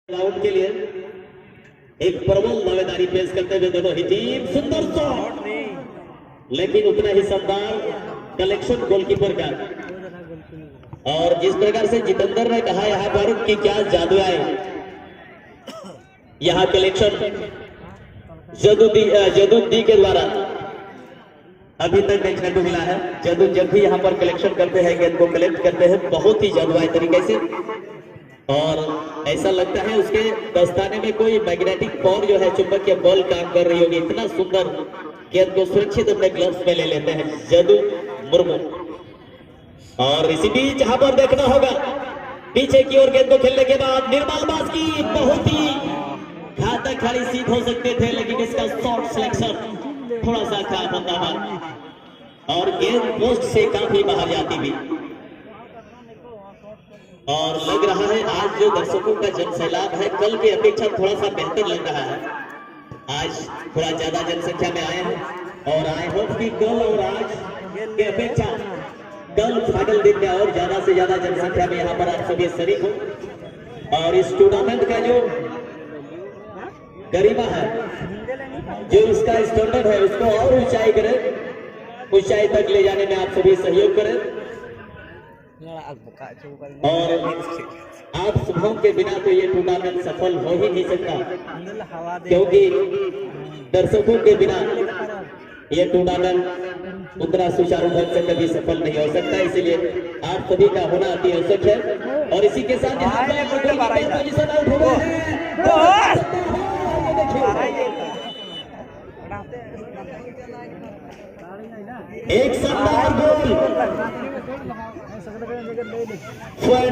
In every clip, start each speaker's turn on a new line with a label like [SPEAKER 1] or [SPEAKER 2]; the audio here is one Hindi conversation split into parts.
[SPEAKER 1] राउंड के लिए एक प्रबल दावेदारी पेश करते हुए दोनों ही टीम सुंदर शॉट, लेकिन उतना ही शानदार कलेक्शन गोलकीपर का। और जिस प्रकार से जितेंद्र ने कहा यहाँ पर कि क्या जादू आए, यहाँ कलेक्शन जदुद्दी के द्वारा अभी तक देखने को मिला है। जदू जब भी यहाँ पर कलेक्शन करते हैं, गेंद को कलेक्ट करते हैं, बहुत ही जादुई तरीके से, और ऐसा लगता है उसके दस्ताने में कोई मैग्नेटिक पावर जो है, चुंबकीय बल काम कर रही होगी। इतना सुंदर गेंद को सुरक्षित अपने ग्लव्स में ले लेते हैं जदू मुर्मू। और इसी बीच यहाँ पर देखना होगा पीछे की ओर गेंद को खेलने के बाद निर्मल बास की बहुत ही घातक खड़ी सीध हो सकते थे, लेकिन इसका शॉट सिलेक्शन थोड़ा सा खराब होता है और गेंद पोस्ट से काफी बाहर जाती भी। और लग रहा है आज जो दर्शकों का जनसैलाब है कल की अपेक्षा थोड़ा सा बेहतर लग रहा है। आज थोड़ा ज्यादा जनसंख्या में आए हैं और आई होप कि कल और आज की अपेक्षा कल फाइनल दिन में और ज्यादा से ज्यादा जनसंख्या में यहाँ पर आप सभी शरीक हो और इस टूर्नामेंट का जो गरिमा है, जो इसका स्टैंडर्ड है, उसको और ऊंचाई करे, ऊंचाई तक ले जाने में आप सभी सहयोग करें। और आप सुबह के बिना तो ये टूर्नामेंट सफल हो ही नहीं सकता, क्योंकि दर्शकों के बिना ये टूर्नामेंट उतना सुचारू ढंग से कभी सफल नहीं हो सकता। इसीलिए आप सभी का होना अति आवश्यक है। और इसी के साथ पोजीशन आउट हो गए एक शानदार गोल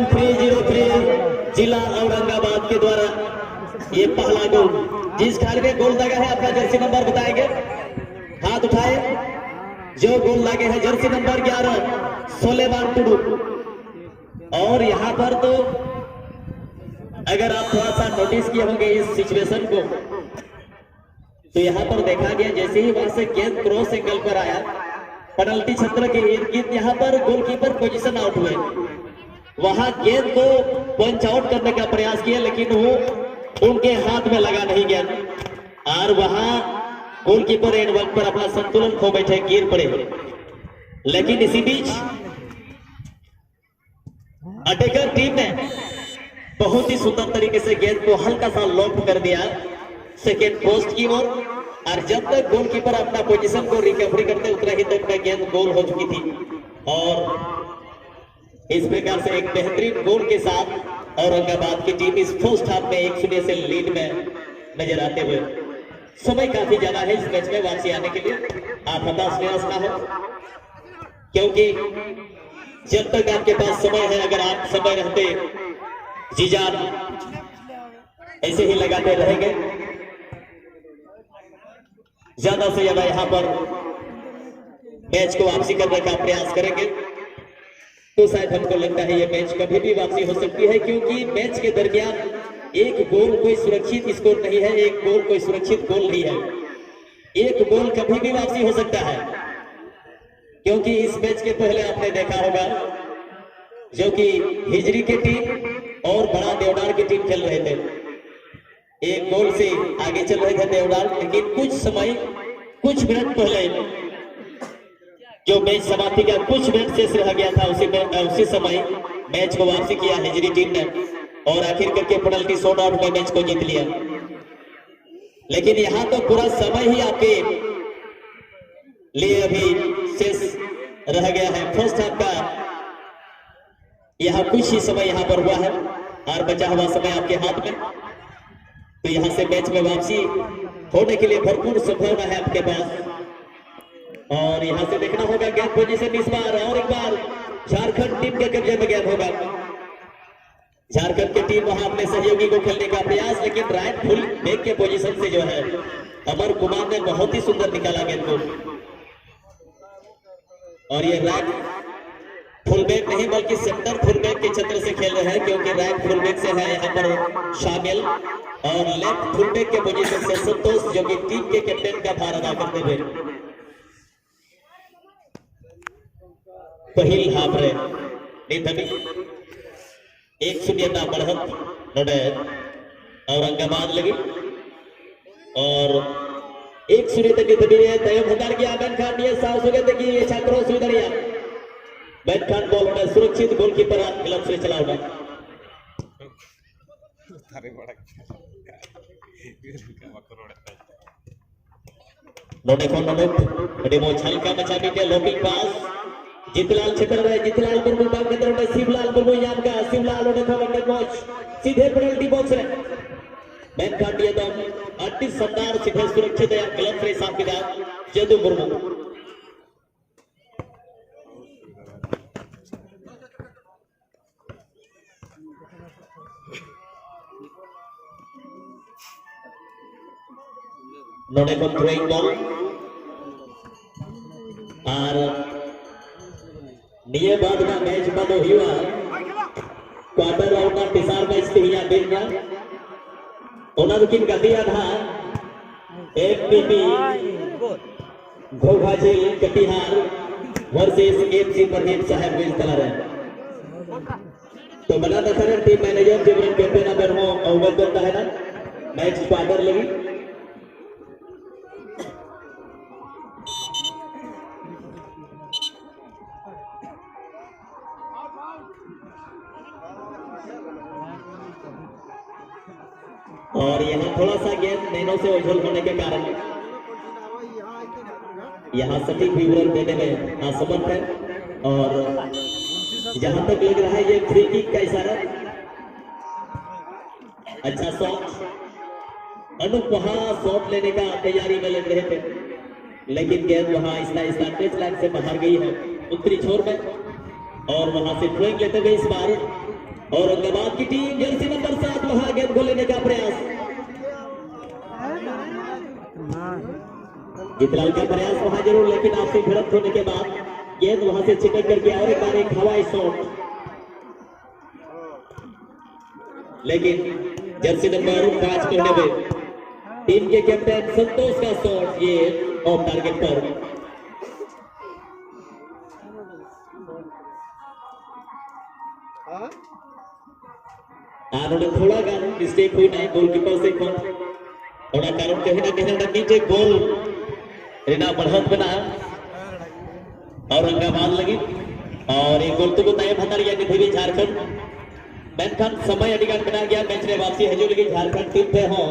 [SPEAKER 1] 303 जिला औरंगाबाद के द्वारा ये पहला गोल। जिस खिलाड़ी ने गोल लगा है अपना जर्सी नंबर बताएंगे, हाथ उठाए। जो गोल लगे हैं जर्सी नंबर 11 सोलेमान टुडू। और यहाँ पर तो अगर आप थोड़ा सा नोटिस किए होंगे इस सिचुएशन को, तो यहाँ पर देखा गया जैसे ही वहां से गेंद क्रॉस एंगल पर आया, पेनल्टी क्षेत्र के इर्द गिर्द यहाँ पर गोलकीपर पोजीशन आउट हुए। वहां गेंद को पंच आउट करने का प्रयास किया, लेकिन वो उनके हाथ में लगा नहीं गेंद, और वहां गोलकीपर एंड वक्त पर अपना संतुलन खो बैठे, गिर पड़े। लेकिन इसी बीच अटैकर टीम ने बहुत ही सुंदर तरीके से गेंद को हल्का सा लॉक कर दिया सेकेंड पोस्ट की ओर, और जब तक गोलकीपर अपना पोजीशन को रिकवरी करते उतना ही तक में गेंद गोल हो चुकी थी। और इस प्रकार से एक बेहतरीन गोल के साथ औरंगाबाद की टीम इस फर्स्ट हाफ में 1-0 से लीड में नजर आते हुए। समय काफी ज्यादा है इस मैच में वापसी आने के लिए, आप हताश निराश ना हो, क्योंकि जब तक आपके पास समय है, अगर आप समय रहते जी जान ऐसे ही लगाते रहेंगे, ज्यादा से ज्यादा यहाँ पर मैच को वापसी करने का प्रयास करेंगे, तो शायद हमको लगता है ये मैच कभी भी वापसी हो सकती है। क्योंकि मैच के दरमियान एक गोल कोई सुरक्षित स्कोर नहीं है, एक गोल कोई सुरक्षित गोल नहीं है। एक गोल कभी भी वापसी हो सकता है, क्योंकि इस मैच के पहले आपने देखा होगा जो कि हिजरी की टीम और बड़ा देवदार की टीम खेल रहे थे, एक गोल से आगे चल रहे थे देवदार, लेकिन कुछ मिनट पहले जो मैच समाप्ति का कुछ मिनट शेष रह गया था, उसी समय मैच को वापसी किया हिजरी टीम ने और आखिर करके पेनल्टी शॉट आउट में मैच को जीत लिया। लेकिन यहाँ तो पूरा समय ही आपके लिए अभी शेष रह गया है। फर्स्ट हाफ का यहाँ कुछ ही समय यहाँ पर हुआ है और बचा हुआ समय आपके हाथ में, तो यहाँ से मैच में वापसी होने के लिए भरपूर संभावना है आपके पास। और यहाँ से देखना होगा गेंद पोजीशन इस बार और एक बार झारखंड टीम के कब्जे में गेंद होगा। झारखंड की टीम वहां अपने सहयोगी को खेलने का प्रयास, लेकिन राइट फुल बैक के पोजीशन से जो है अमर कुमार ने बहुत ही सुंदर निकाला गेंद को। और ये राइट फुल बैक नहीं बल्कि सेंटर फुल बैक के क्षेत्र से खेल रहे हैं, क्योंकि राइट फुल बैक से है यहाँ पर शामिल, और लेफ्ट फुल बैक के पोजीशन से संतोष, जो कि टीम के कैप्टन का भार अदा करते हुए पहिल हाफ रे 1-0 बढ़त नोड़े औरंगाबाद लगी और एक सूर्य तक की तभी है तय भंडार किया बैन खान ये साहस हो गए थे कि ये छात्रों सुविधा बैन खान बॉल उड़ा सुरक्षित गोलकीपर क्लब से चला उड़ा नोटे कौन नोट बड़े मोछाल का बचा भी के लोकिंग पास जितलाल छितर रहे जितलाल मुर्मू बाग के तरफ शिवलाल मुर्मू याम का शिवलाल उड़े था वंडर मैच सीधे पेनल्टी बॉक्स में बैन काट दिया तो 38 सरदार सीधे सुरक्षित है क्लब से साफ किया जदू मुर्मू नोटे को थ्रोइंग बॉल और निये बाद का मैच बंद हुआ क्वार्टर राउंड का तिसार मैच थी यहाँ दिन का उन्होंने किन कर दिया था FPP Ghoghajhil Katihar versus FC Pradeep साहब मिल चला रहे तो बना था सर टीम मैनेजर जिमरन कैप्टन अगर हो अवगत करता है ना मैच क्वार्टर लगी और यहाँ थोड़ा सा गेंद नैनों से उछल होने के कारण यहाँ सटीक विवरण देने में असमर्थ है और जहां तक लग रहा है ये फ्री किक का इशारा अच्छा शॉट अनूप वहां शॉट लेने का तैयारी में लग रहे थे लेकिन गेंद वहां इस टच लाइन से बाहर गई है उत्तरी छोर में और वहां से थ्रोइंग लेते हुए इस बार औरंगाबाद की टीम जर्सी नंबर 7 वहां गेंद को लेने का प्रयास जितलाल का प्रयास वहां जरूर लेकिन आपसे भिड़ंत होने के बाद गेंद वहां से छिटक करके और एक बार एक हवाई शॉट लेकिन जर्सी नंबर 5 करने में टीम के कैप्टन संतोष का शॉट ये ऑफ टारगेट पर उन्होंने थोड़ा गा मिस्टेक हुई नहीं गोलकीपर से थोड़ा कारण कहीं ना नीचे गोल रेना बढ़त बना औरंगाबाद लगी और एक गोल तो तय भतर या कि झारखंड मैन खान समय अधिकार बना गया मैच रे वापसी हजू लगी झारखंड टीम पे हो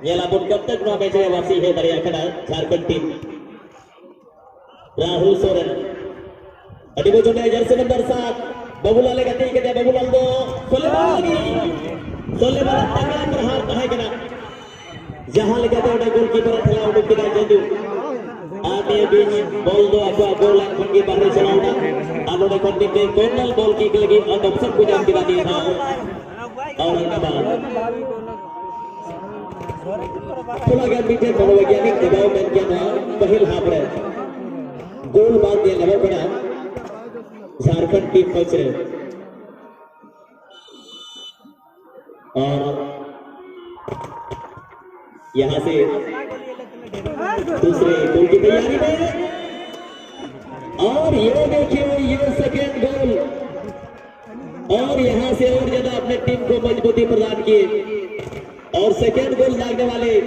[SPEAKER 1] ये लाबुन कब तक ना मैच रे वापसी है दरिया खड़ा झारखंड टीम राहुल सोरेन अडिबो जो जर्सी नंबर 7 बबूलाल गति के दे बबूलाल दो सोलेबाल तगड़ा प्रहार कहे के ना जहां लगा दे ओडे गोलकीपर खेला उड़ के जदू आगे बीच बॉल दो अथवा गोल लाइन खंड के बाहर चलाऊंगा आलोडे कोटी पे कॉर्नर बॉल किक लगी और अवसर को जान दिला दिया था औरंगाबाद थोड़ा गया बीते मनोवैज्ञानिक दबाव में क्या ना पहल हाफ रहे गोल बात ये लगा पड़ा झारखंड टीम पहुंच रहे और यहां से दूसरे गोल की तैयारी में और ये देखिए ये सेकेंड गोल और यहां से और ज्यादा अपने टीम को मजबूती प्रदान किए और सेकेंड गोल दागने वाले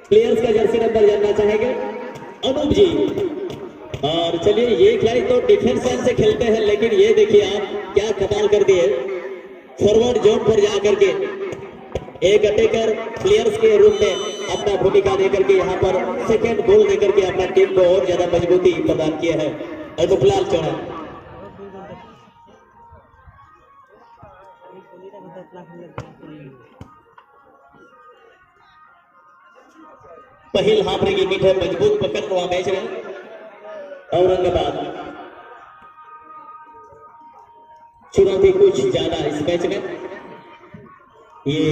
[SPEAKER 1] प्लेयर्स का जर्सी नंबर जानना चाहेंगे अनूप जी और चलिए ये खिलाड़ी तो डिफेंस लाइन से खेलते हैं लेकिन ये देखिए आप क्या कमाल कर दिए फॉरवर्ड जोन पर जाकर के एक अटैकर प्लेयर्स के रूप में अपना भूमिका देकर के यहाँ पर सेकेंड गोल देकर के अपना टीम को और ज्यादा मजबूती प्रदान किया है अनुपलाल चौड़ा पहल हाफ की मीठे मजबूत पकड़ हुआ मैच है औरंगाबाद चुनौती कुछ ज्यादा इस मैच में ये